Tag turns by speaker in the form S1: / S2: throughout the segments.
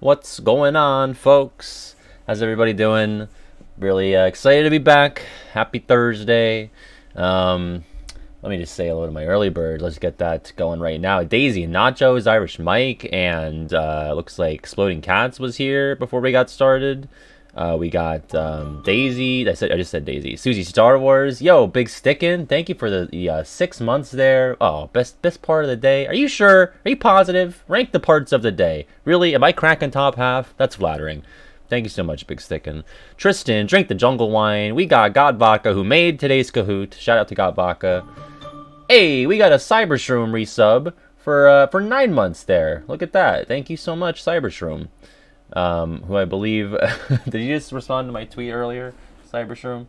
S1: What's going on, folks? How's everybody doing? Really excited to be back. Happy Thursday. Um, Let me just say hello to my early bird. Let's get that going right now. Daisy, Nachos, Irish Mike, and looks like Exploding Cats was here before we got started. We got Daisy. I just said Daisy. Susie Star Wars. Yo, Big Stickin'. Thank you for the 6 months there. Oh, best part of the day. Are you sure? Are you positive? Rank the parts of the day. Really? Am I cracking top half? That's flattering. Thank you so much, Big Stickin'. Tristan, drink the jungle wine. We got God Vodka, who made today's Kahoot. Shout out to God Vodka. Hey, we got a Cybershroom resub for 9 months there. Look at that. Thank you so much, Cybershroom. Who I believe did you just respond to my tweet earlier, Cybershroom?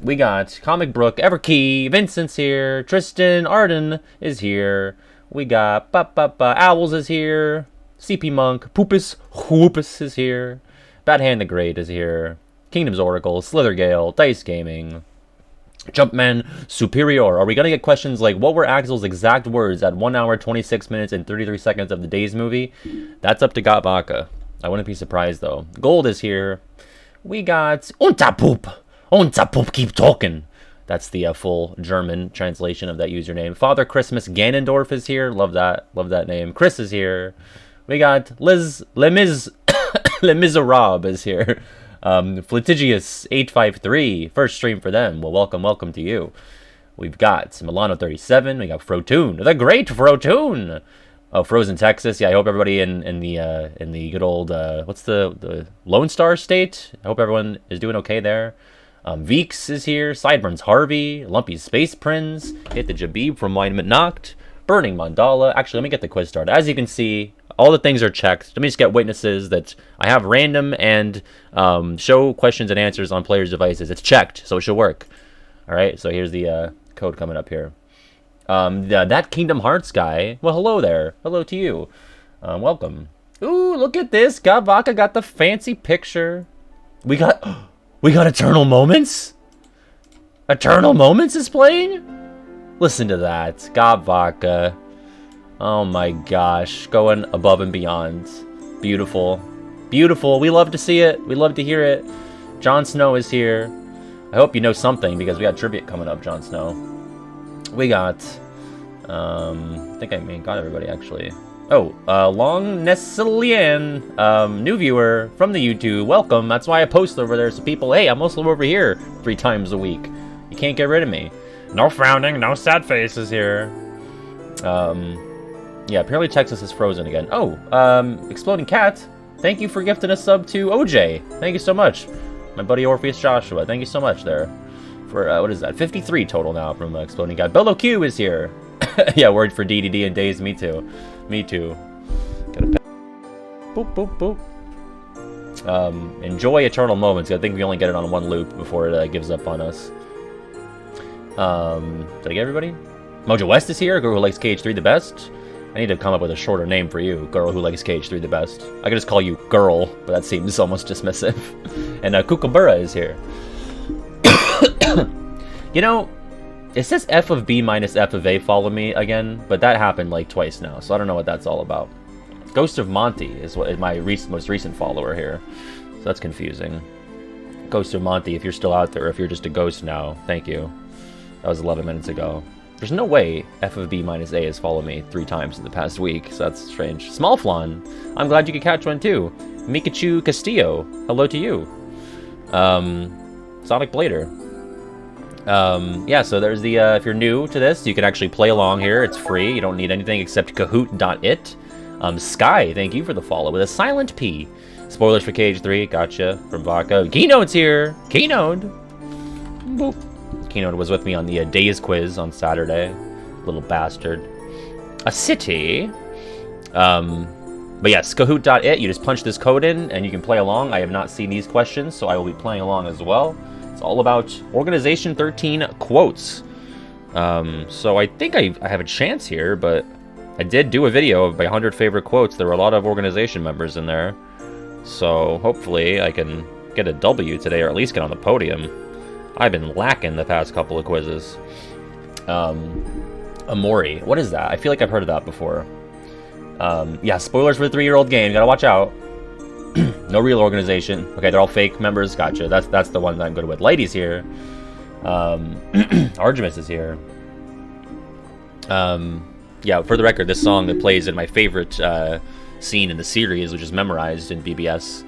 S1: We got Comic Brook, Everkey, Vincent's here, Tristan, Arden is here. We got Owls is here, CP Monk, Whoopus is here, Bad Hand the Great is here, Kingdom's Oracle, Slithergale, Dice Gaming, Jumpman Superior. Are we gonna get questions like what were Axel's exact words at 1 hour 26 minutes and 33 seconds of the day's movie? That's up to Got Vodka. I wouldn't be surprised though. Gold is here. We got Unterpoop, keep talking. That's the full German translation of that username. Father Christmas Ganondorf is here. Love that name. Chris is here. We got Le Miserable is here. Flitigius853, first stream for them. Well, welcome to you. We've got Milano37. We got Frotoon, the great Frotoon. Oh, Frozen Texas. Yeah, I hope everybody in the good old what's the Lone Star State. I hope everyone is doing okay there. Veeks is here. Sideburns Harvey. Lumpy Space Prince. Hit the Jabib from Alignment Knocked. Burning Mandala. Actually, let me get the quiz started. As you can see, all the things are checked. Let me just get witnesses that I have random and show questions and answers on players' devices. It's checked, so it should work. All right, so here's the code coming up here. That Kingdom Hearts guy. Well, hello there. Hello to you. Welcome. Ooh, look at this. Vodka got the fancy picture. We got Eternal Moments. Eternal Moments is playing. Listen to that. Vodka. Oh my gosh, going above and beyond. Beautiful. Beautiful. We love to see it. We love to hear it. Jon Snow is here. I hope you know something because we got trivia coming up, Jon Snow. We got, I think I got everybody actually. Oh, Long Nesilian, new viewer from the YouTube. Welcome. That's why I post over there so people, hey, I'm also over here 3 times a week. You can't get rid of me. No frowning, no sad faces here. Yeah, apparently Texas is frozen again. Oh, Exploding Cat, thank you for gifting a sub to OJ. Thank you so much. My buddy Orpheus Joshua, thank you so much there. For, what is that, 53 total now from Exploding Cat. Bello Q is here. Yeah, word for DDD and Days, me too. Me too. Boop, boop, boop. Enjoy Eternal Moments. I think we only get it on 1 loop before it gives up on us. Did I get everybody? Mojo West is here, girl who likes KH3 the best. I need to come up with a shorter name for you, girl who likes KH3 the best. I could just call you girl, but that seems almost dismissive. And Kookaburra is here. You know, it says F of B minus F of A follow me again, but that happened like twice now, so I don't know what that's all about. Ghost of Monty is my most recent follower here, so that's confusing. Ghost of Monty, if you're still out there, if you're just a ghost now, thank you. That was 11 minutes ago. There's no way F of B minus A has followed me 3 times in the past week, so that's strange. Smallflon, I'm glad you could catch one too. Mikachu Castillo, hello to you. Sonic Blader. Yeah, so there's the, if you're new to this, you can actually play along here. It's free. You don't need anything except Kahoot.it. Sky, thank you for the follow with a silent P. Spoilers for KH3, gotcha, from Vodka. Keynote's here. Keynote. Boop. Keynote was with me on the Days quiz on Saturday. Little bastard. A city. But yes, Kahoot.it. You just punch this code in and you can play along. I have not seen these questions, so I will be playing along as well. It's all about Organization 13 quotes. So I think I have a chance here, but I did do a video of my 100 favorite quotes. There were a lot of organization members in there. So hopefully I can get a W today, or at least get on the podium. I've been lacking the past couple of quizzes. Amori, what is that? I feel like I've heard of that before. Yeah, spoilers for the 3-year-old game. You gotta watch out. No real organization. Okay, they're all fake members. Gotcha. That's the one that I'm good with. Lighty's here. Artemis is here. Yeah, for the record, this song that plays in my favorite scene in the series, which is memorized in BBS.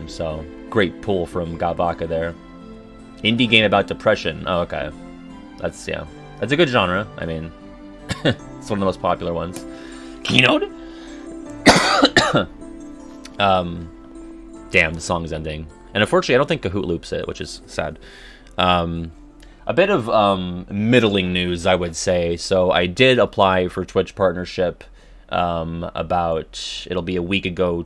S1: So, great pull from Gavaka there. Indie game about depression. Oh, okay. That's a good genre. I mean, it's one of the most popular ones. Keynote? Damn, the song's ending. And unfortunately, I don't think Kahoot loops it, which is sad. A bit of middling news, I would say. So I did apply for Twitch partnership it'll be a week ago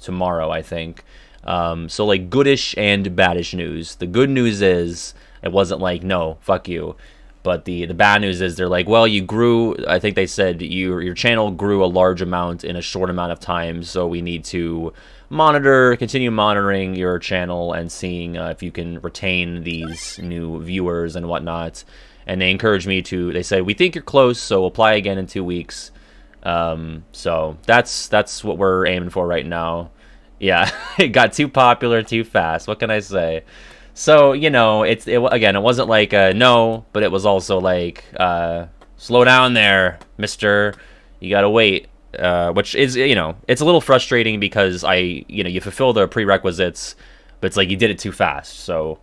S1: tomorrow, I think. So like goodish and baddish news. The good news is it wasn't like, no, fuck you. But the bad news is they're like, well, you grew, I think they said your channel grew a large amount in a short amount of time, so we need to continue monitoring your channel and seeing if you can retain these new viewers and whatnot. And they encouraged me they said, we think you're close, so apply again in 2 weeks. So that's what we're aiming for right now. Yeah, it got too popular too fast. What can I say? So, you know, it wasn't like no, but it was also like slow down there, mister. You gotta wait. Which is, you know, it's a little frustrating because you fulfill the prerequisites, but it's like you did it too fast. So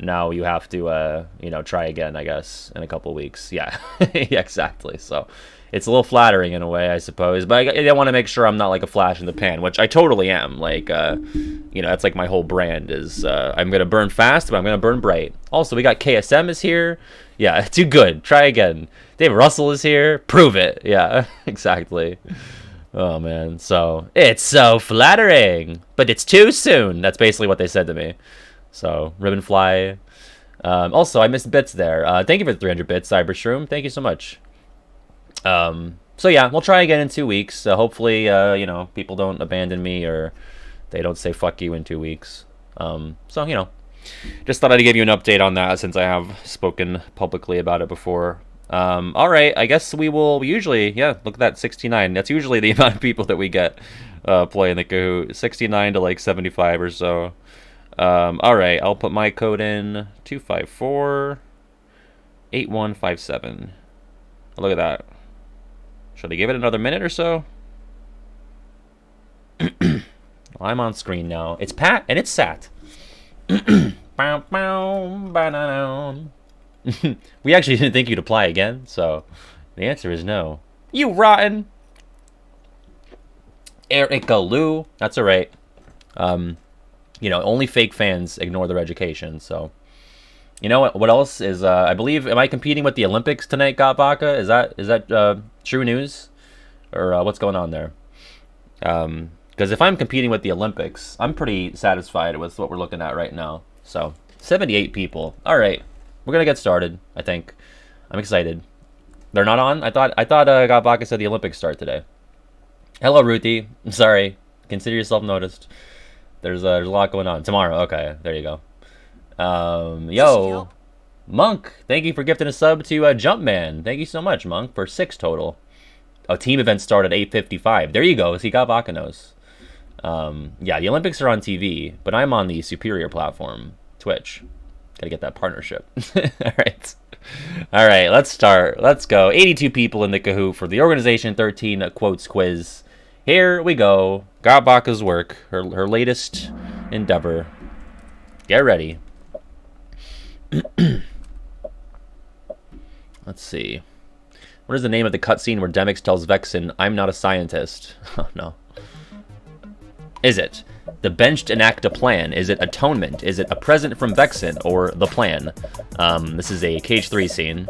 S1: now you have to, try again, I guess, in a couple weeks. Yeah, yeah, exactly. So it's a little flattering in a way, I suppose. But I want to make sure I'm not like a flash in the pan, which I totally am. Like, that's like my whole brand is I'm going to burn fast, but I'm going to burn bright. Also, we got KSM is here. Yeah, too good. Try again. Dave Russell is here. Prove it. Yeah, exactly. Oh, man. So, it's so flattering, but it's too soon. That's basically what they said to me. So, Ribbonfly. Also, I missed bits there. Thank you for the 300 bits, Cybershroom. Thank you so much. So yeah, we'll try again in 2 weeks. Hopefully, people don't abandon me or they don't say fuck you in 2 weeks. So, just thought I'd give you an update on that since I have spoken publicly about it before. All right, I guess we usually, look at that, 69. That's usually the amount of people that we get playing the Kahoot. 69 to like 75 or so. All right, I'll put my code in, 254-8157. Look at that. Should I give it another minute or so? Well, I'm on screen now. It's Pat and it's Sat. We actually didn't think you'd apply again, so the answer is no. You rotten. Erica Lou. That's all right. Only fake fans ignore their education, so. You know what else is, I believe, am I competing with the Olympics tonight, Gotbaka? Is that true news? Or what's going on there? Because if I'm competing with the Olympics, I'm pretty satisfied with what we're looking at right now. So, 78 people. All right. We're going to get started, I think. I'm excited. They're not on? I thought Gotbaka said the Olympics start today. Hello, Ruthie. I'm sorry. Consider yourself noticed. There's a lot going on. Tomorrow. Okay, there you go. Yo, Monk, thank you for gifting a sub to Jumpman. Thank you so much, Monk, for 6 total. A team event start at 8:55. There you go. He got Bakanos. Yeah, the Olympics are on TV, but I'm on the superior platform, Twitch. Gotta get that partnership. All right, let's start. Let's go. 82 people in the Kahoot for the Organization 13 Quotes Quiz. Here we go. Got Baka's work, her latest endeavor. Get ready. Let's see. What is the name of the cutscene where Demix tells Vexen, I'm not a scientist? Oh, no. Is it the benched enact a plan? Is it atonement? Is it a present from Vexen? Or the plan? This is a Cage 3 scene.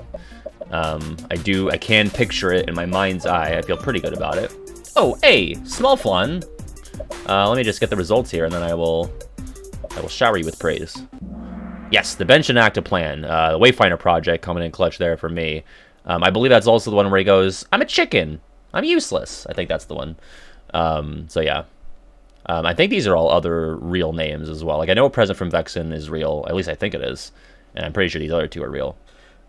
S1: I can picture it in my mind's eye. I feel pretty good about it. Oh, hey! Small flan! Let me just get the results here, and then I will shower you with praise. Yes, the bench enact a plan. The Wayfinder project coming in clutch there for me. I believe that's also the one where he goes, I'm a chicken. I'm useless. I think that's the one. So yeah. I think these are all other real names as well. Like, I know a present from Vexen is real. At least I think it is. And I'm pretty sure these other two are real.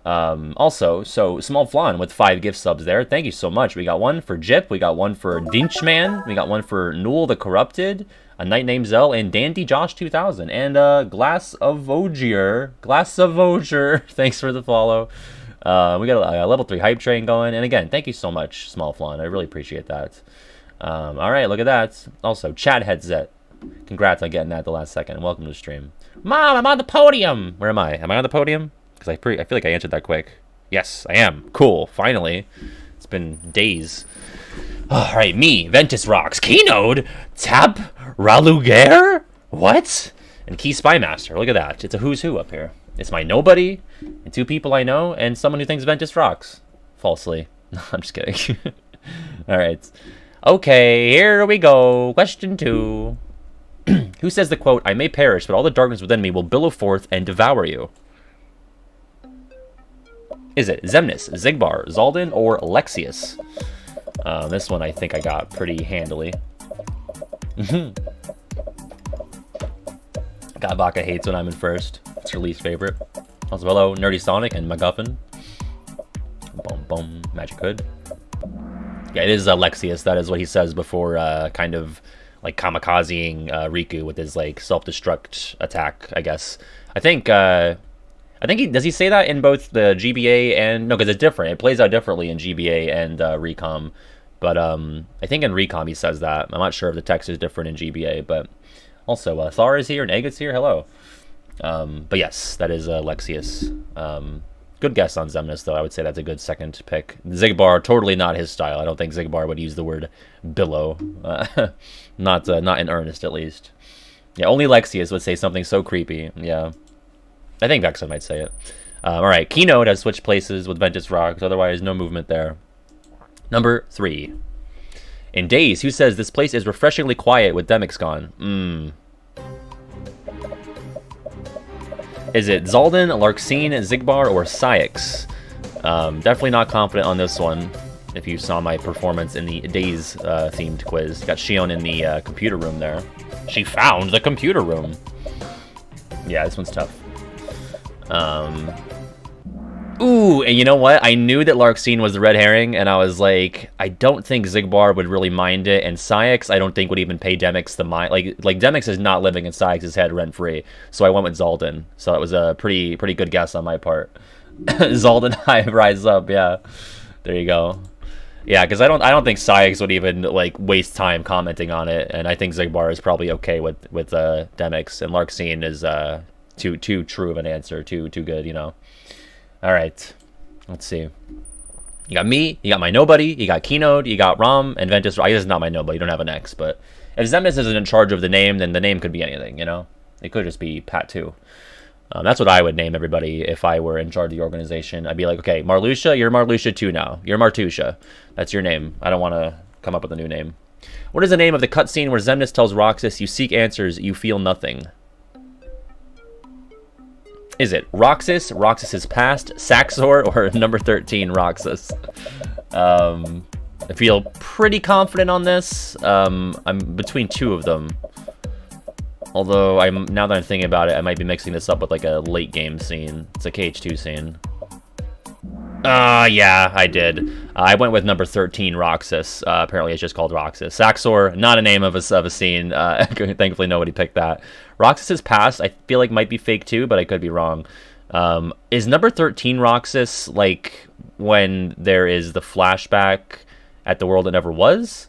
S1: Also, so Small Flan with 5 gift subs there. Thank you so much. We got one for Jip. We got one for Dinchman. We got one for Newell the Corrupted. A Knight Named Zell. And Dandy Josh 2000. And Glass of Ogier. Glass of Ogier. Thanks for the follow. We got a level 3 hype train going. And again, thank you so much, Small Flan. I really appreciate that. All right, look at that. Also, Chad Headset. Congrats on getting that at the last second. Welcome to the stream. Mom, I'm on the podium. Where am I? Am I on the podium? Because I feel like I answered that quick. Yes, I am. Cool. Finally. It's been days. All right, me. Ventus Rocks. Keynote. Tap. Raluger. What? And Key Spymaster. Look at that. It's a who's who up here. It's my nobody, and 2 people I know, and someone who thinks Ventus rocks. Falsely. No, I'm just kidding. All right. Okay, here we go. Question 2. Who says the quote, I may perish, but all the darkness within me will billow forth and devour you? Is it Xemnas, Zigbar, Zaldin, or Alexius? This one I think I got pretty handily. God, Vodka hates when I'm in first. It's her least favorite. Also, hello, Nerdy Sonic and MacGuffin. Boom, boom, Magic Hood. Yeah, it is Alexius. That is what he says before kind of like kamikazeing Riku with his like self-destruct attack, I guess. I think does he say that in both the GBA and no, because it's different. It plays out differently in GBA and Recom, but I think in Recom he says that. I'm not sure if the text is different in GBA, but also Thar is here and Agit's here. Hello. But yes, that is Alexius. Good guess on Xemnas, though. I would say that's a good second pick. Zigbar, totally not his style. I don't think Zigbar would use the word billow. Not in earnest, at least. Yeah, only Alexius would say something so creepy. Yeah. I think Vexa might say it. All right, Keynote has switched places with Ventus Rocks. Otherwise, no movement there. Number 3. In Days, who says this place is refreshingly quiet with Demix gone? Is it Zaldin, Larxene, Zigbar, or Syx? Definitely not confident on this one. If you saw my performance in the Days themed quiz. Got Shion in the computer room there. She found the computer room. Yeah, this one's tough. Ooh, and you know what? I knew that Larxene was the red herring, and I was like, I don't think Zigbar would really mind it, and Syx I don't think would even pay Demix the mind. Like Demix is not living in Syx's head rent-free, so I went with Zaldin. So that was a pretty good guess on my part. Zaldin High Rise Up, yeah. There you go. Yeah, because I don't think Syx would even like waste time commenting on it, and I think Zigbar is probably okay with Demix, and Larxene is too true of an answer, too good, you know. All right, let's see. You got me, you got my nobody, you got Keynote, you got Rom, and Ventus. I guess it's not my nobody, you don't have an X, but if Xemnas isn't in charge of the name, then the name could be anything, you know? It could just be Pat 2. That's what I would name everybody if I were in charge of the organization. I'd be like, okay, Marluxia, you're Marluxia 2 now. You're Martusha. That's your name. I don't want to come up with a new name. What is the name of the cutscene where Xemnas tells Roxas, you seek answers, you feel nothing? Is it Roxas, Roxas's past, Saxor, or number 13, Roxas? I feel pretty confident on this. I'm between 2 of them. Although, now that I'm thinking about it, I might be mixing this up with like a late game scene. It's a KH2 scene. Yeah, I did. I went with number 13, Roxas. Apparently it's just called Roxas. Saxor, not a name of a scene. Thankfully nobody picked that. Roxas's past, I feel like might be fake too, but I could be wrong. Is number 13 Roxas like when there is the flashback at the world that never was?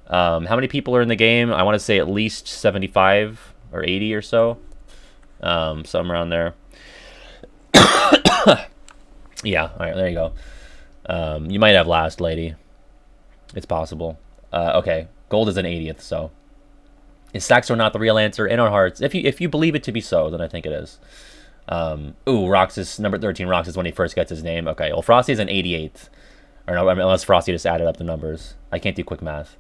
S1: How many people are in the game? I want to say at least 75 or 80 or so. Somewhere around there. Yeah, all right, there you go. You might have last, lady. It's possible. Okay, gold is an 80th, so. Is Saxor not the real answer? In our hearts. If you believe it to be so, then I think it is. Ooh, Roxas, number 13, Roxas when he first gets his name. Okay, well, Frosty's an 88th. Or no, I mean, unless Frosty just added up the numbers. I can't do quick math.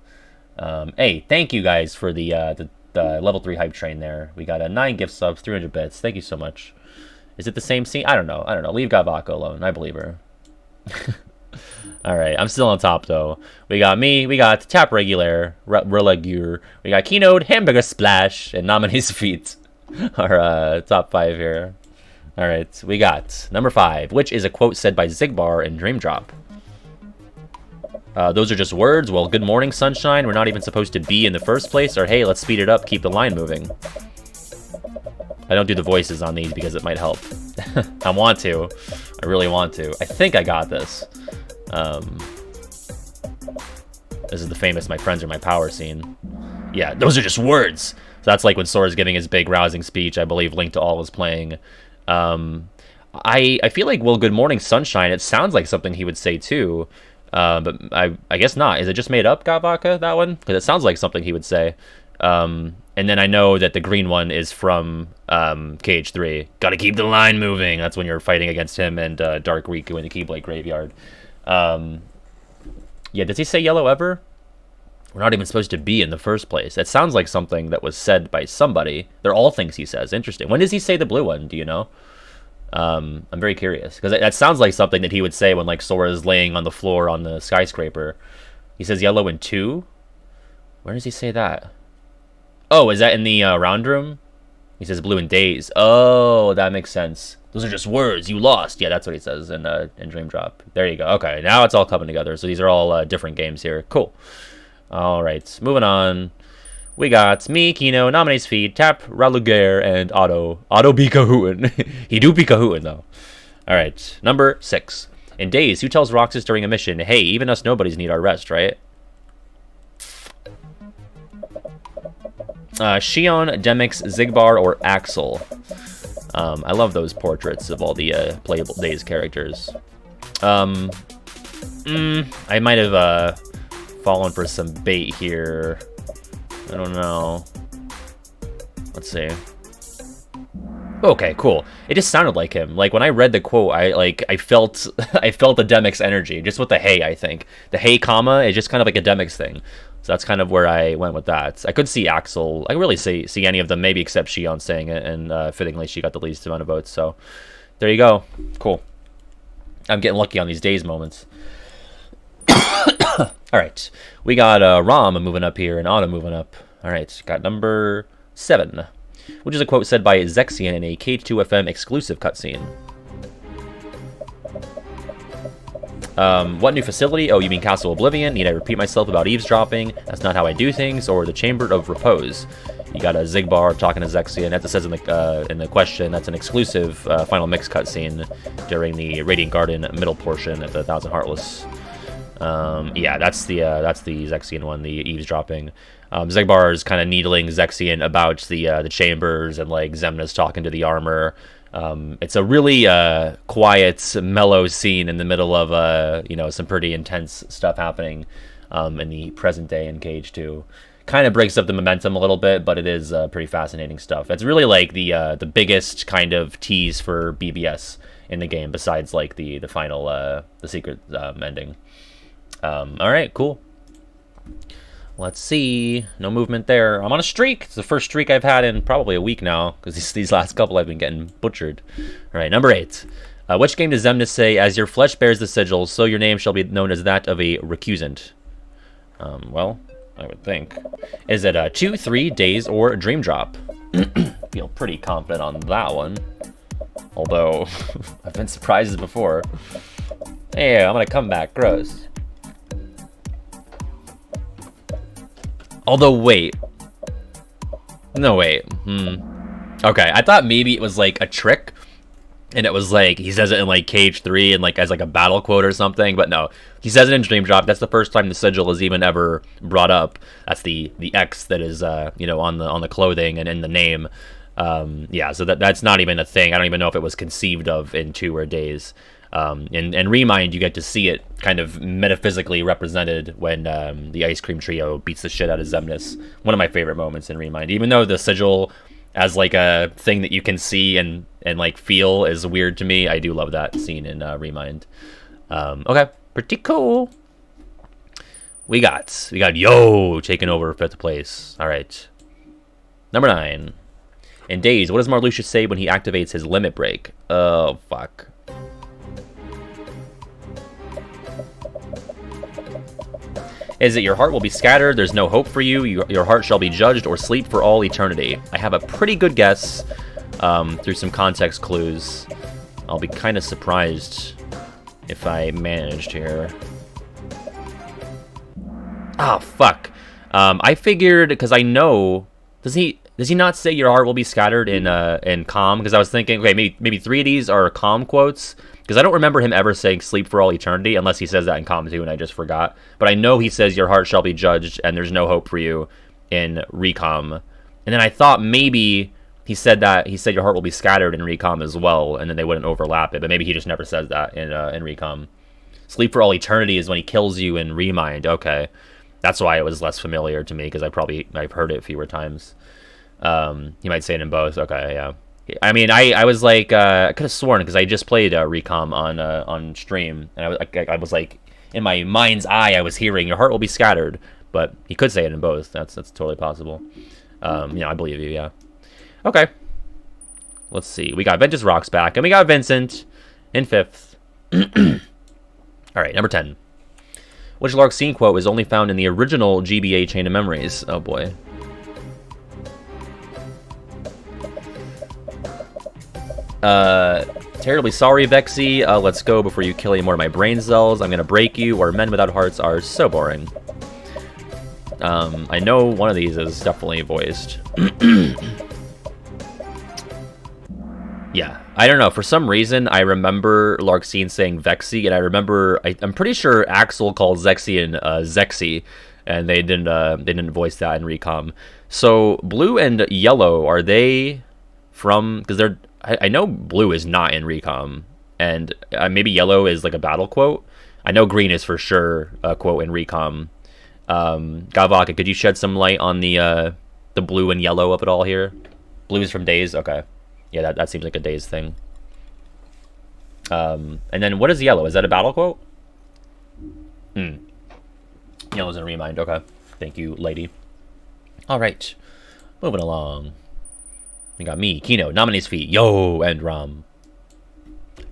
S1: Hey, thank you guys for the level 3 hype train there. We got 9 gift subs, 300 bits. Thank you so much. Is it the same scene? I don't know. Leave Gavaka alone. I believe her. All right. I'm still on top, though. We got me. We got Tap Regular. Relagur. We got Keynote, Hamburger Splash, and Nominee's Feet. Our top 5 here. All right, we got number 5, which is a quote said by Xigbar in Dream Drop. Those are just words. Well, good morning, sunshine. We're not even supposed to be in the first place. Or, hey, let's speed it up. Keep the line moving. I don't do the voices on these because it might help. I want to. I really want to. I think I got this. This is the famous "My friends are my power" scene. Yeah, those are just words. So that's like when Sora's giving his big rousing speech. I believe Link to All is playing. I feel like, well, good morning, sunshine. It sounds like something he would say too. But I guess not. Is it just made up, Gavaka, that one? Because it sounds like something he would say. And then I know that the green one is from KH3. Gotta keep the line moving. That's when you're fighting against him and Dark Riku in the Keyblade Graveyard. Yeah, does he say yellow ever? We're not even supposed to be in the first place. It sounds like something that was said by somebody. They're all things he says. Interesting. When does he say the blue one? Do you know? I'm very curious, because that sounds like something that he would say when, like, Sora is laying on the floor on the skyscraper. He says yellow in 2? Where does he say that? Oh, is that in the round room? He says blue in Days. Oh, that makes sense. Those are just words. You lost. Yeah, that's what he says in Dream Drop. There you go. Okay, now it's all coming together. So these are all different games here. Cool. All right, moving on. We got me, Kino, Nominee's Feed, Tap, Raluger, and Otto. Otto be Kahootin. He do be Kahootin, though. All right, number 6. In Days, who tells Roxas during a mission, hey, even us nobodies need our rest, right? Shion, Demix, Xigbar, or Axel. I love those portraits of all the playable Days characters. I might have fallen for some bait here. I don't know. Let's see. Okay, cool. It just sounded like him. Like when I read the quote, I felt I felt the Demix energy just with the hey. I think the hey comma is just kind of like a Demix thing. So that's kind of where I went with that. I could see Axel. I could really see any of them, maybe except Shion saying it, and fittingly she got the least amount of votes. So there you go. Cool. I'm getting lucky on these Days moments. All right, we got Rom moving up here and Otto moving up. All right, got number 7, which is a quote said by Zexian in a KH2FM exclusive cutscene. What new facility? Oh, you mean Castle Oblivion? Need I repeat myself about eavesdropping? That's not how I do things. Or the Chamber of Repose. You got a Xigbar talking to Zexian. As it says in the question, that's an exclusive final mix cutscene during the Radiant Garden middle portion at the Thousand Heartless. Yeah, that's the Zexian one, the eavesdropping. Xigbar is kind of needling Zexian about the chambers, and like Xemna's talking to the armor. It's a really quiet, mellow scene in the middle of some pretty intense stuff happening in the present day in KH2. Kind of breaks up the momentum a little bit, but it is pretty fascinating stuff. It's really like the biggest kind of tease for BBS in the game, besides like the final the secret ending. All right, cool. Let's see. No movement there. I'm on a streak. It's the first streak I've had in probably a week now, because these last couple I've been getting butchered. All right, number 8. Which game does Xemna say, as your flesh bears the sigil, so your name shall be known as that of a recusant? Well, I would think. Is it 2, 3, Days, or Dream Drop? Feel pretty confident on that one. Although, I've been surprises before. Hey, I'm going to come back. Gross. Although, wait. No, wait. Okay, I thought maybe it was like a trick. And it was like, he says it in like KH3 and like as like a battle quote or something. But no, he says it in Dream Drop. That's the first time the sigil is even ever brought up. That's the X that is, on the clothing and in the name. Yeah, so that's not even a thing. I don't even know if it was conceived of in 2 or Days. And Remind, you get to see it kind of metaphysically represented when the Ice Cream Trio beats the shit out of Xemnas. One of my favorite moments in Remind. Even though the sigil as like a thing that you can see and like feel is weird to me, I do love that scene in Remind. Okay, pretty cool. We got Yo taking over 5th place. All right, number 9. In Days, what does Marluxia say when he activates his limit break? Oh fuck. Is it your heart will be scattered, there's no hope for you, your heart shall be judged or sleep for all eternity? I have a pretty good guess. through some context clues. I'll be kind of surprised if I managed here. Ah, fuck. I figured, because I know... Does he not say your heart will be scattered in calm? Because I was thinking, okay, maybe 3 of these are calm quotes. Because I don't remember him ever saying sleep for all eternity, unless he says that in calm too, and I just forgot. But I know he says your heart shall be judged, and there's no hope for you in recom. And then I thought maybe he said your heart will be scattered in recom as well, and then they wouldn't overlap it. But maybe he just never says that in recom. Sleep for all eternity is when he kills you in remind. Okay, that's why it was less familiar to me, because I've heard it fewer times. He might say it in both. Okay, yeah. I mean, I was like, I could have sworn, because I just played recom on stream, and I was like, in my mind's eye, I was hearing your heart will be scattered, but he could say it in both. That's totally possible. I believe you. Yeah. Okay. Let's see. We got Ventus Rocks back, and we got Vincent in 5th. All right, number 10. Which Larkstein quote is only found in the original GBA Chain of Memories? Oh boy. Terribly sorry, Vexy. Let's go before you kill any more of my brain cells. I'm gonna break you, or men without hearts are so boring. I know one of these is definitely voiced. Yeah, I don't know. For some reason, I remember Larkstein saying Vexy, and I remember I'm pretty sure Axel called Zexian Zexy, and they didn't voice that in recom. So blue and yellow, are they from? Because they're I know blue is not in recom, and maybe yellow is like a battle quote. I know green is for sure a quote in recom. Gavaka, could you shed some light on the blue and yellow of it all here? Blue is from Days. Okay. Yeah, that seems like a Days thing. And then what is yellow? Is that a battle quote? Yellow's in Remind. Okay. Thank you, lady. All right. Moving along. We got me, Kino, Nominee's Feet, Yo, and Ram.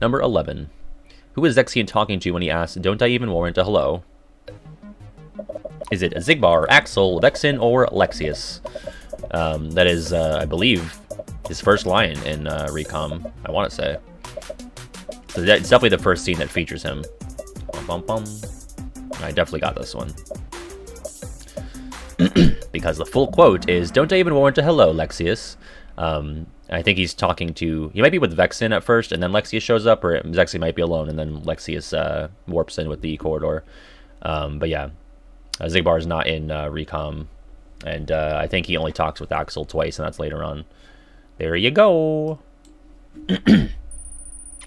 S1: Number 11. Who is Zexian talking to when he asks, don't I even warrant a hello? Is it Zigbar, Axel, Vexen, or Lexius? That is, I believe, his first line in recom, I want to say. So it's definitely the first scene that features him. Bum, bum, bum. I definitely got this one. Because the full quote is, don't I even warrant a hello, Lexius? I think he's talking to... He might be with Vexen at first, and then Lexius shows up, or Zexy might be alone, and then Lexius warps in with the corridor. But yeah, Zigbar's not in recom, and I think he only talks with Axel twice, and that's later on. There you go.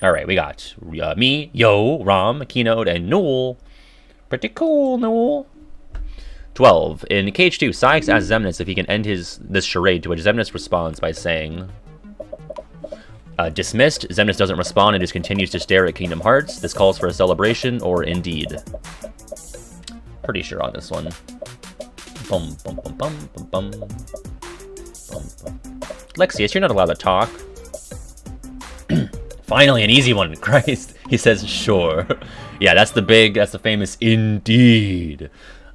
S1: All right, we got me, Yo, Ram, Keynote, and Newell. Pretty cool, Newell. 12. In Cage 2, Sykes asks Xemnas if he can end this charade, to which Xemnas responds by saying... dismissed. Xemnas doesn't respond and just continues to stare at Kingdom Hearts. This calls for a celebration, or indeed. Pretty sure on this one. Bum, bum, bum, bum, bum, bum. Bum, bum. Lexius, you're not allowed to talk. Finally, an easy one. Christ. He says, sure. Yeah, that's the famous indeed.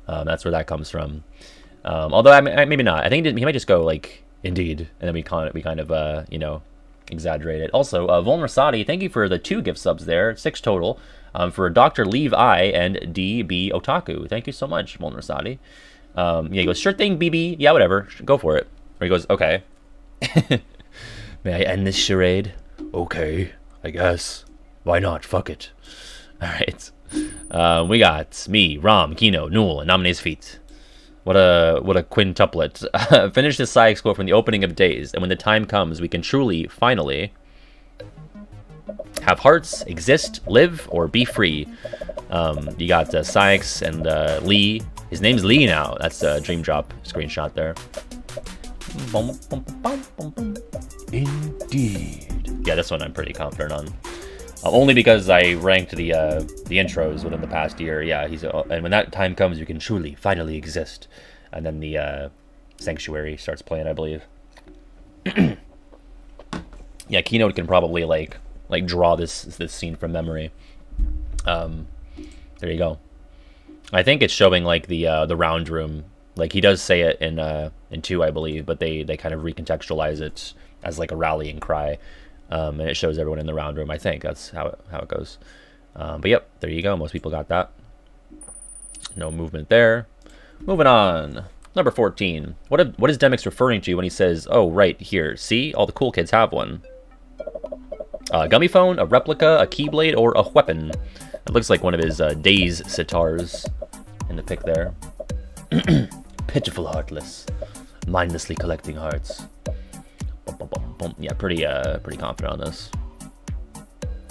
S1: That's where that comes from. Although maybe not. I think he might just go like indeed, and then we kind of exaggerate it. Also, Volnersati, thank you for the 2 gift subs there, 6 total. For Dr. Leave I and DB Otaku, thank you so much, Volnersati. Yeah, he goes, sure thing, BB. Yeah, whatever, go for it. Or he goes, okay. May I end this charade? Okay, I guess. Why not? Fuck it. All right. We got me, Ram, Kino, Newell, and Nominee's Feet. What a quintuplet. Finish this Sykes quote from the opening of Days, and when the time comes, we can truly, finally, have hearts, exist, live, or be free. You got Sykes and Lee. His name's Lee now. That's a Dream Drop screenshot there. Indeed. Yeah, this one I'm pretty confident on. Only because I ranked the intros within the past year. Yeah, and when that time comes, you can truly, finally exist. And then the Sanctuary starts playing, I believe. Yeah, Keynote can probably like draw this scene from memory. There you go. I think it's showing like the round room. Like he does say it in 2, I believe, but they kind of recontextualize it as like a rallying cry, and it shows everyone in the round room. I think that's how it goes. But yep, there you go. Most people got that. No movement there. Moving on. Number 14. What is Demix referring to when he says, "Oh, right here. See, all the cool kids have one." A gummy phone, a replica, a keyblade, or a weapon. It looks like one of his Days sitars in the pic there. Pitiful heartless, mindlessly collecting hearts. Bum, bum, bum, bum. Yeah, pretty confident on this.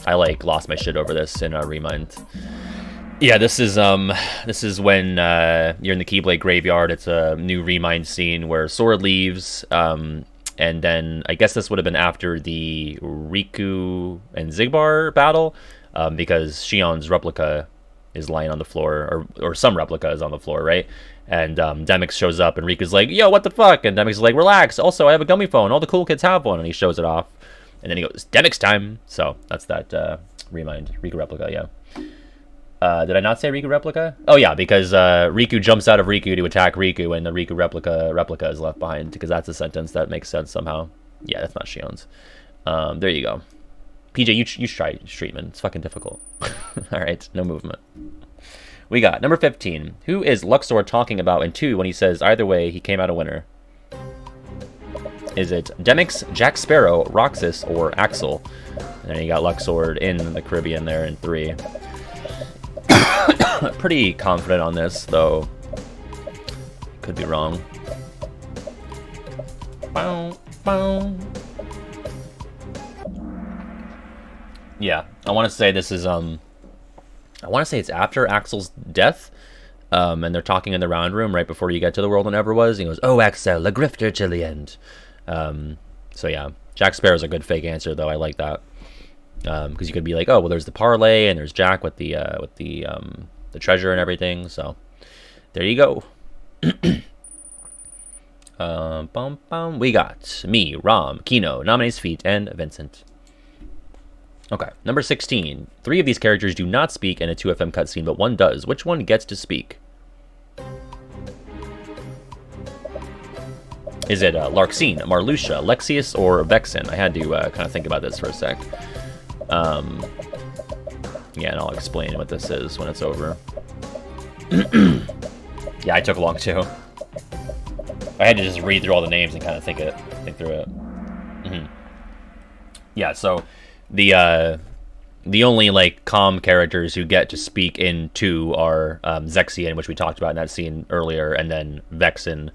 S1: I like lost my shit over this in Remind. Yeah, this is when you're in the Keyblade graveyard. It's a new Remind scene where Sword leaves, and then I guess this would have been after the Riku and Xigbar battle, because Shion's replica is lying on the floor, or some replica is on the floor, right? And Demix shows up, and Riku's like, "Yo, what the fuck?" And Demix is like, "Relax. Also, I have a gummy phone. All the cool kids have one." And he shows it off, and then he goes, "Demix time." So that's that Remind Riku replica, yeah. Did I not say Riku replica? Oh yeah, because Riku jumps out of Riku to attack Riku, and the Riku replica is left behind, because that's a sentence that makes sense somehow. Yeah, that's not Shion's. There you go. PJ, you try Streetman. It's fucking difficult. All right, no movement. We got number 15. Who is Luxord talking about in 2 when he says either way he came out a winner? Is it Demix, Jack Sparrow, Roxas, or Axel? And then you got Luxord in the Caribbean there in 3. Pretty confident on this, though. Could be wrong. Bow, bow. Yeah, I want to say this is I want to say it's after Axel's death, and they're talking in the round room right before you get to the world never was. He goes, "Oh, Axel, a grifter till the end." So yeah, Jack Sparrow's a good fake answer, though. I like that, because you could be like, "Oh, well, there's the parlay, and there's Jack with the treasure and everything." So there you go. We got me, Rom, Kino, Namine's Feet, and Vincent. Okay, number 16. 3 of these characters do not speak in a 2FM cutscene, but one does. Which one gets to speak? Is it Larxene, Marluxia, Lexius, or Vexen? I had to kind of think about this for a sec. Yeah, and I'll explain what this is when it's over. Yeah, I took long too. I had to just read through all the names and kind of think through it. Yeah, so the only like calm characters who get to speak in 2 are Zexion, which we talked about in that scene earlier, and then Vexen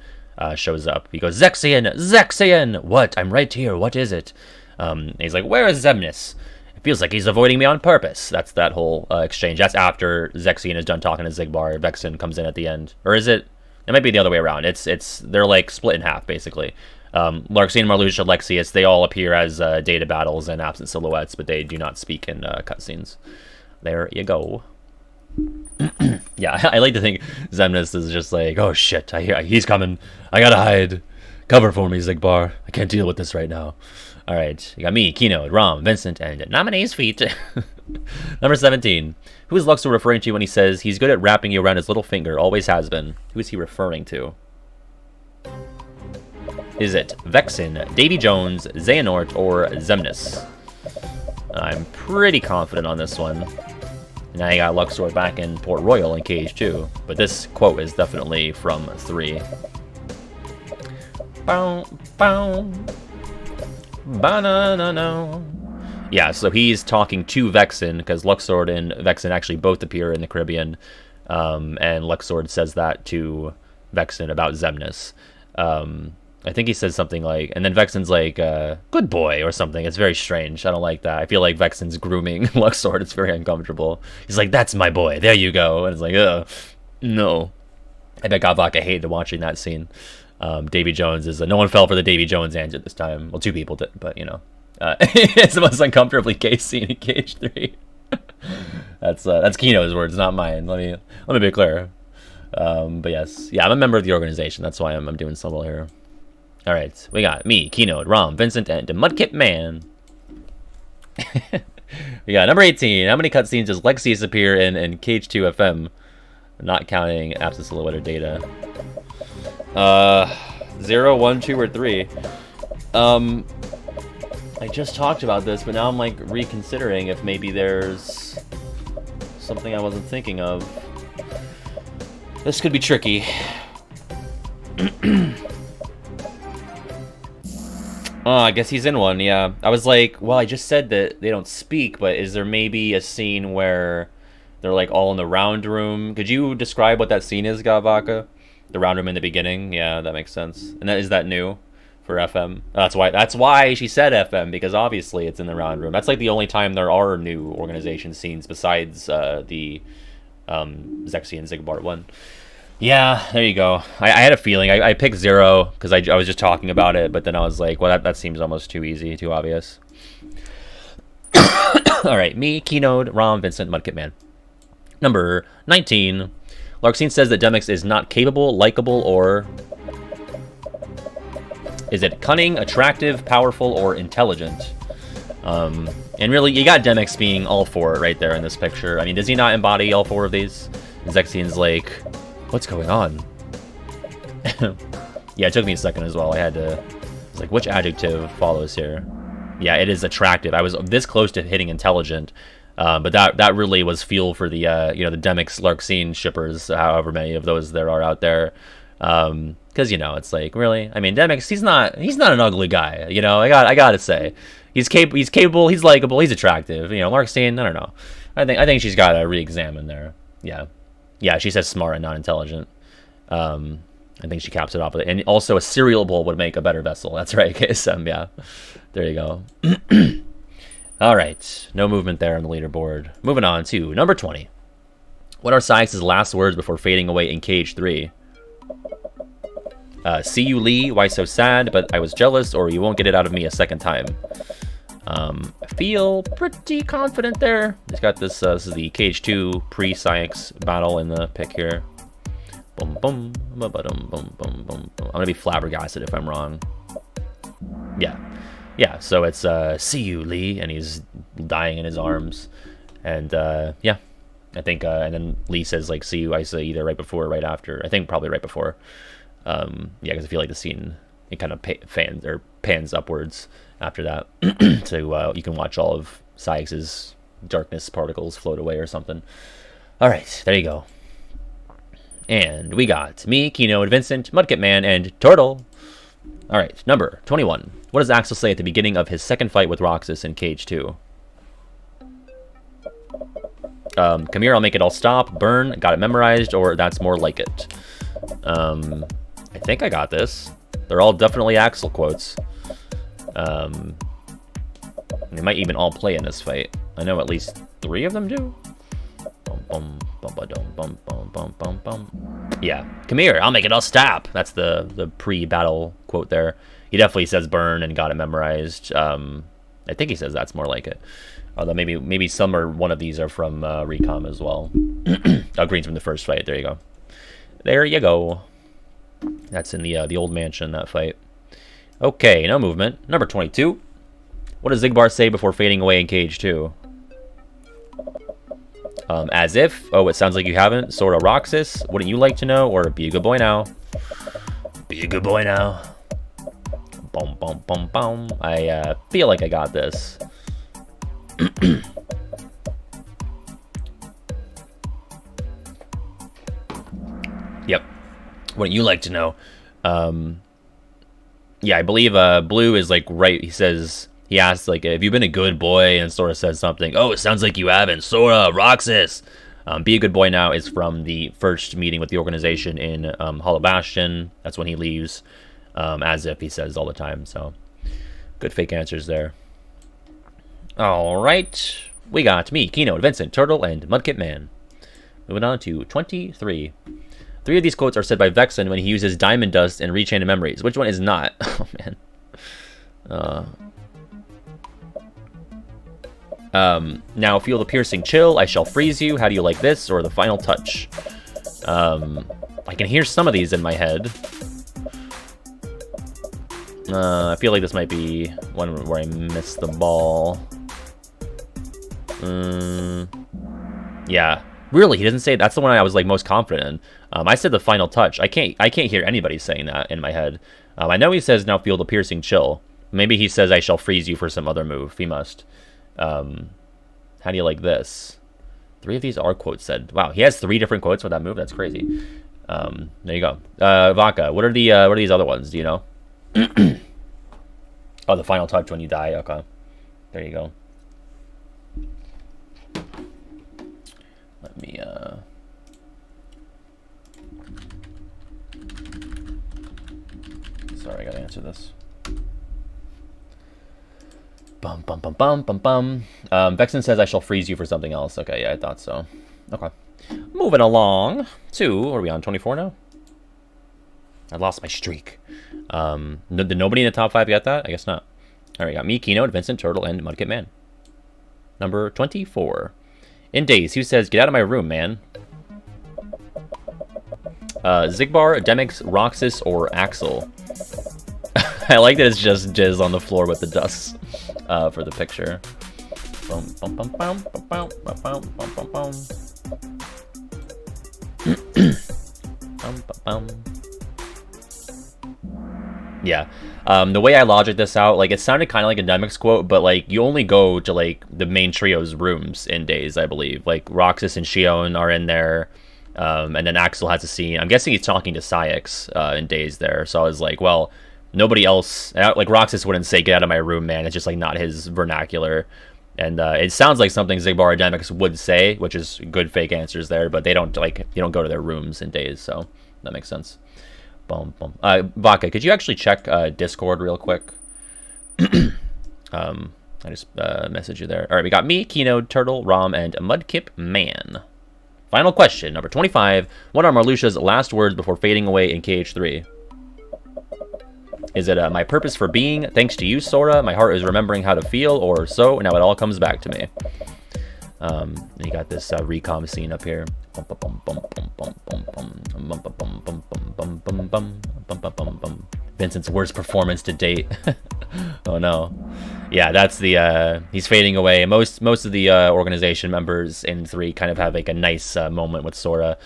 S1: shows up. He goes, "Zexion, Zexion, what? I'm right here. What is it?" And he's like, "Where is Xemnas? It feels like he's avoiding me on purpose." That's that whole exchange. That's after Zexion is done talking to Xigbar. Vexen comes in at the end, or is it? It might be the other way around. It's they're like split in half basically. Larxene, Marluxia, Lexius, they all appear as data battles and absent silhouettes, but they do not speak in cutscenes. There you go. Yeah, I like to think Xemnas is just like, "Oh shit, I hear he's coming. I gotta hide. Cover for me, Xigbar. I can't deal with this right now." All right, you got me, Kino, Rom, Vincent, and Namine's Feet. Number 17. Who is Luxord referring to when he says he's good at wrapping you around his little finger, always has been? Who is he referring to? Is it Vexen, Davy Jones, Xehanort, or Xemnas? I'm pretty confident on this one. Now you got Luxord back in Port Royal in KH2, but this quote is definitely from 3. Bow, bow, ba-na-na-na. Yeah, so he's talking to Vexen, because Luxord and Vexen actually both appear in the Caribbean, and Luxord says that to Vexen about Xemnas. I think he says something like, and then Vexen's like, "Good boy," or something. It's very strange. I don't like that. I feel like Vexen's grooming Luxord. It's very uncomfortable. He's like, "That's my boy. There you go." And it's like, ugh, no. I bet Gavaka hated watching that scene. Davy Jones is, no one fell for the Davy Jones answer this time. Well, 2 people did, but, you know. It's the most uncomfortably gay scene in KH3. That's Kino's words, not mine. Let me be clear. But yes, yeah, I'm a member of the organization. That's why I'm doing so well here. All right, we got me, Kino, Rom, Vincent, and Mudkip Man. We got number 18. How many cutscenes does Lexius appear in KH2 FM? Not counting absent silhouette or data. 0, 1, 2, or 3. I just talked about this, but now I'm like reconsidering if maybe there's something I wasn't thinking of. This could be tricky. Oh, I guess he's in one, yeah. I was like, well, I just said that they don't speak, but is there maybe a scene where they're like all in the round room? Could you describe what that scene is, Gavaka? The round room in the beginning? Yeah, that makes sense. And is that new for FM? That's why she said FM, because obviously it's in the round room. That's like the only time there are new organization scenes besides the Zexy and Zigbart one. Yeah, there you go. I had a feeling. I picked 0 because I was just talking about it, but then I was like, well, that seems almost too easy, too obvious. All right, me, Keynote, Rom, Vincent, Mudkip Man. Number 19. Larxene says that Demix is not capable, likable, or... Is it cunning, attractive, powerful, or intelligent? And really, you got Demix being all 4 right there in this picture. I mean, does he not embody all 4 of these? Zexian's like... What's going on? Yeah, it took me a second as well. I had to... It's like, which adjective follows here? Yeah, it is attractive. I was this close to hitting intelligent, but that really was fuel for the the Demix Larxene shippers, however many of those there are out there. Because it's like, really, I mean, Demix, he's not an ugly guy. I gotta say, he's capable, he's likable, he's attractive. Larxene, I don't know. I think she's got to re-examine there. Yeah, she says smart and not intelligent. I think she caps it off with it. And also a cereal bowl would make a better vessel. That's right, KSM, yeah. There you go. All right, no movement there on the leaderboard. Moving on to number 20. What are Sykes' last words before fading away in Cage 3? See you, Lee. Why so sad? But I was jealous, or you won't get it out of me a second time. I feel pretty confident there. He's got this. This is the Cage 2 pre-Sykes battle in the pick here. Boom, boom, boom, boom, boom, boom, boom. I'm gonna be flabbergasted if I'm wrong. Yeah. So it's see you, Lee, and he's dying in his arms, and yeah, I think, and then Lee says like see you. I say either right before or right after. I think probably right before. Yeah, because I feel like the scene it kind of pans upwards after that, so you can watch all of Sykes' darkness particles float away or something. All right, there you go. And we got me, Keynote, Vincent, Mudkip Man, and Turtle. All right, number 21. What does Axel say at the beginning of his second fight with Roxas in Cage 2? Come here, I'll make it all stop. Burn, got it memorized, or that's more like it. I think I got this. They're all definitely Axel quotes. They might even all play in this fight. I know at least 3 of them do. Yeah, come here, I'll make it all stop. That's the pre-battle quote there. He definitely says burn and got it memorized. I think he says that's more like it. Although maybe some or one of these are from Recom as well. Oh, Green's from the first fight. There you go. There you go. That's in the old mansion, that fight. Okay, no movement. Number 22. What does Zigbar say before fading away in Cage 2? As if. Oh, it sounds like you haven't. Sorta Roxas. Wouldn't you like to know? Or be a good boy now. Be a good boy now. Boom, boom, boom, boom. I feel like I got this. Yep. Wouldn't you like to know? Yeah, I believe Blue is like right. He asks like, have you been a good boy? And Sora says something. Oh, it sounds like you haven't. Sora, Roxas. Be a good boy now is from the first meeting with the organization in Hollow Bastion. That's when he leaves. As if he says all the time. So good fake answers there. All right. We got me, Keynote, Vincent, Turtle, and Mudkip Man. Moving on to 23. 3 of these quotes are said by Vexen when he uses Diamond Dust and Rechain Memories. Which one is not? Oh, man. Now feel the piercing chill. I shall freeze you. How do you like this? Or the final touch? I can hear some of these in my head. I feel like this might be one where I missed the ball. Yeah. Really, he doesn't say that's the one I was like most confident in. I said the final touch. I can't hear anybody saying that in my head. I know he says now feel the piercing chill, Maybe he says I shall freeze you for some other move. He must. How do you like this? 3 of these are quotes said. Wow, he has 3 different quotes for that move. That's crazy. There you go. Vodka. What are these other ones? Do you know? Oh, the final touch when you die. Okay. There you go. Let me sorry, I gotta answer this. Bum bum bum bum bum bum. Vexen says I shall freeze you for something else. Okay, yeah, I thought so. Okay. Moving along to, are we on 24 now? I lost my streak. Did nobody in the top 5 get that? I guess not. All right, got me, Keynote, Vincent, Turtle, and Mudkip Man. Number 24. In Days, who says, get out of my room, man? Zigbar, Demix, Roxas, or Axel? I like that it's just Jizz on the floor with the dust for the picture. Yeah. The way I logic this out, like, it sounded kind of like a Demix quote, but, like, you only go to, like, the main trio's rooms in Days, I believe. Like, Roxas and Shion are in there, and then Axel has a scene. I'm guessing he's talking to Syx in Days there, so I was like, well, nobody else, like, Roxas wouldn't say, get out of my room, man. It's just, like, not his vernacular. And it sounds like something Zigbar or Demix would say, which is good fake answers there, but they don't, like, you don't go to their rooms in Days, so that makes sense. Boom, boom. Vodka, could you actually check Discord real quick? I just messaged you there. All right, we got me, Keynote, Turtle, Rom, and Mudkip Man. Final question, number 25. What are Marluxia's last words before fading away in KH3? Is it my purpose for being, thanks to you, Sora, my heart is remembering how to feel, or so, now it all comes back to me. You got this recom scene up here. Vincent's worst performance to date. Oh no. Yeah, that's the he's fading away. Most of the organization members in 3 kind of have like a nice moment with Sora,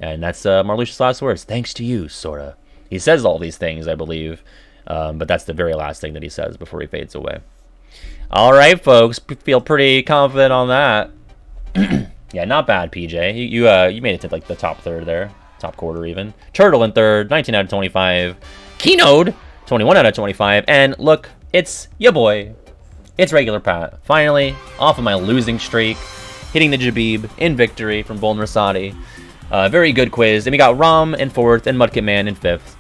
S1: and that's Marluxia's last words. Thanks to you, Sora. He says all these things, I believe, but that's the very last thing that he says before he fades away. All right, folks, feel pretty confident on that. Yeah, not bad, PJ. You made it to like the top third there, top quarter even. Turtle in third, 19 out of 25. Keynote, 21 out of 25. And look, it's your boy. It's Regular Pat. Finally, off of my losing streak, hitting the Jabib in victory from Bolin Rasati. Very good quiz. And we got Rom in 4th and Mudkip Man in 5th.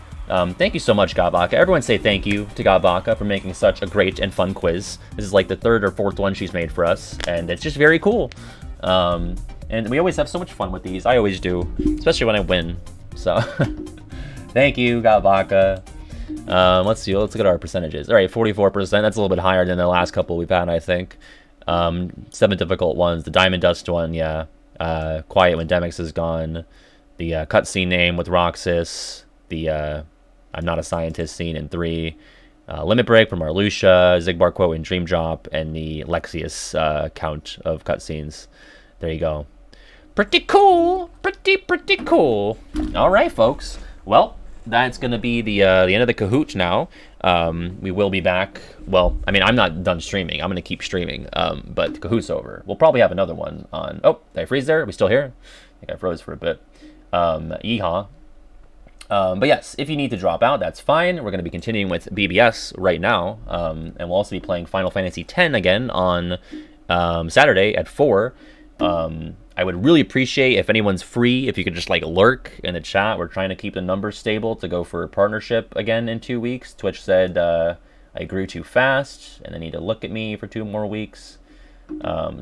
S1: Thank you so much, Godbaka. Everyone say thank you to Godbaka for making such a great and fun quiz. This is like the 3rd or 4th one she's made for us, and it's just very cool. And we always have so much fun with these. I always do, especially when I win. So, thank you, Godbaka. Let's see. Let's look at our percentages. All right, 44%. That's a little bit higher than the last couple we've had, I think. 7 difficult ones. The Diamond Dust one, yeah. Quiet when Demix is gone. The cutscene name with Roxas. The I'm not a scientist scene in 3. Limit Break from Marluxia. Zigbar quote in Dream Drop. And the Lexius count of cutscenes. There you go. Pretty cool. Pretty cool. All right, folks. Well, that's going to be the end of the Kahoot now. We will be back. Well, I mean, I'm not done streaming. I'm going to keep streaming. But the Kahoot's over. We'll probably have another one on... Oh, did I freeze there? Are we still here? I think I froze for a bit. Yeehaw. But yes, if you need to drop out, that's fine. We're going to be continuing with BBS right now. And we'll also be playing Final Fantasy X again on Saturday at 4. I would really appreciate if anyone's free, if you could just like lurk in the chat. We're trying to keep the numbers stable to go for a partnership again in 2 weeks. Twitch said I grew too fast and they need to look at me for 2 more weeks.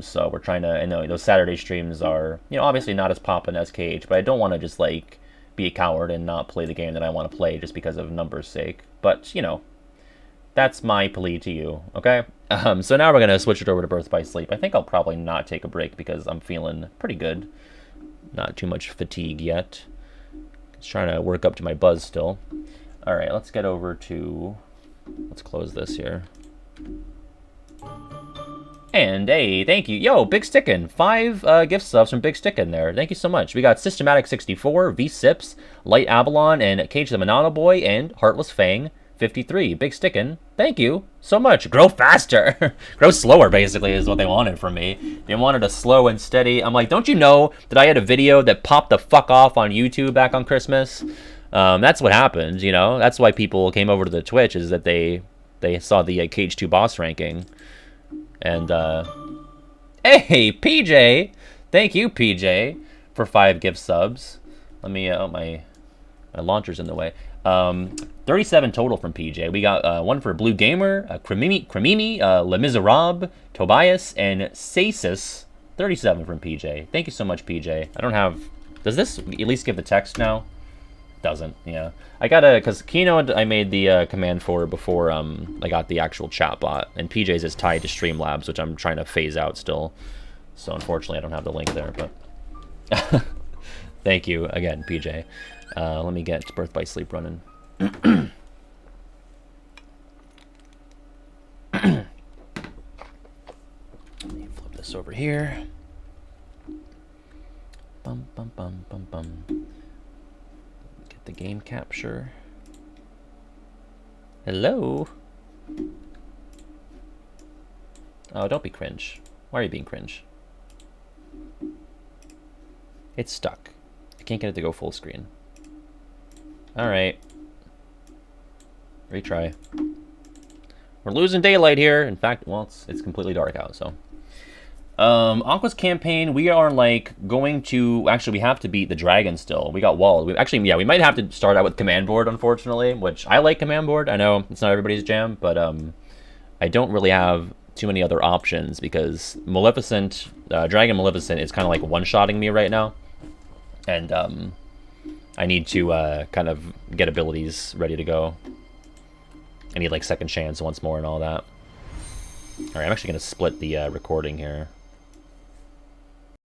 S1: So we're trying to, I know those Saturday streams are, obviously not as poppin' as KH, but I don't want to just like be a coward and not play the game that I want to play just because of numbers' sake. But, that's my plea to you, okay? So now we're going to switch it over to Birth by Sleep. I think I'll probably not take a break because I'm feeling pretty good. Not too much fatigue yet. Just trying to work up to my buzz still. All right, let's get over to... Let's close this here. And, hey, thank you. Yo, Big Stickin'. 5 gift subs from Big Stickin' there. Thank you so much. We got Systematic 64, V-Sips, Light Avalon, and Cage the Monano Boy, and Heartless Fang. 53. Big stickin'. Thank you so much. Grow faster. Grow slower, basically, is what they wanted from me. They wanted a slow and steady. I'm like, don't you know that I had a video that popped the fuck off on YouTube back on Christmas? That's what happened, you know? That's why people came over to the Twitch, is that they saw the KH2 boss ranking. And, hey, PJ! Thank you, PJ, for 5 gift subs. Let me, my launcher's in the way. 37 total from PJ. We got one for Blue Gamer, Cremimi, Le Miserable, Tobias, and Sasis. 37 from PJ. Thank you so much, PJ. I don't have... Does this at least give the text now? Doesn't, yeah. I gotta... Because Keynote I made the command for before I got the actual chatbot. And PJ's is tied to Streamlabs, which I'm trying to phase out still. So unfortunately I don't have the link there, but... Thank you again, PJ. Let me get Birth by Sleep running. Let me flip this over here. Bum, bum, bum, bum, bum. Get the game capture. Hello? Oh, don't be cringe. Why are you being cringe? It's stuck. I can't get it to go full screen. Alright. Retry. We're losing daylight here. In fact, well, it's completely dark out, so. Aqua's campaign, we are, like, going to... Actually, we have to beat the dragon still. We got walled. Actually, yeah, we might have to start out with command board, unfortunately, which I like command board. I know it's not everybody's jam, but I don't really have too many other options because Maleficent, Dragon Maleficent is kind of like one-shotting me right now. And, I need to kind of get abilities ready to go. I need like second chance once more and all that. Alright, I'm actually going to split the recording here.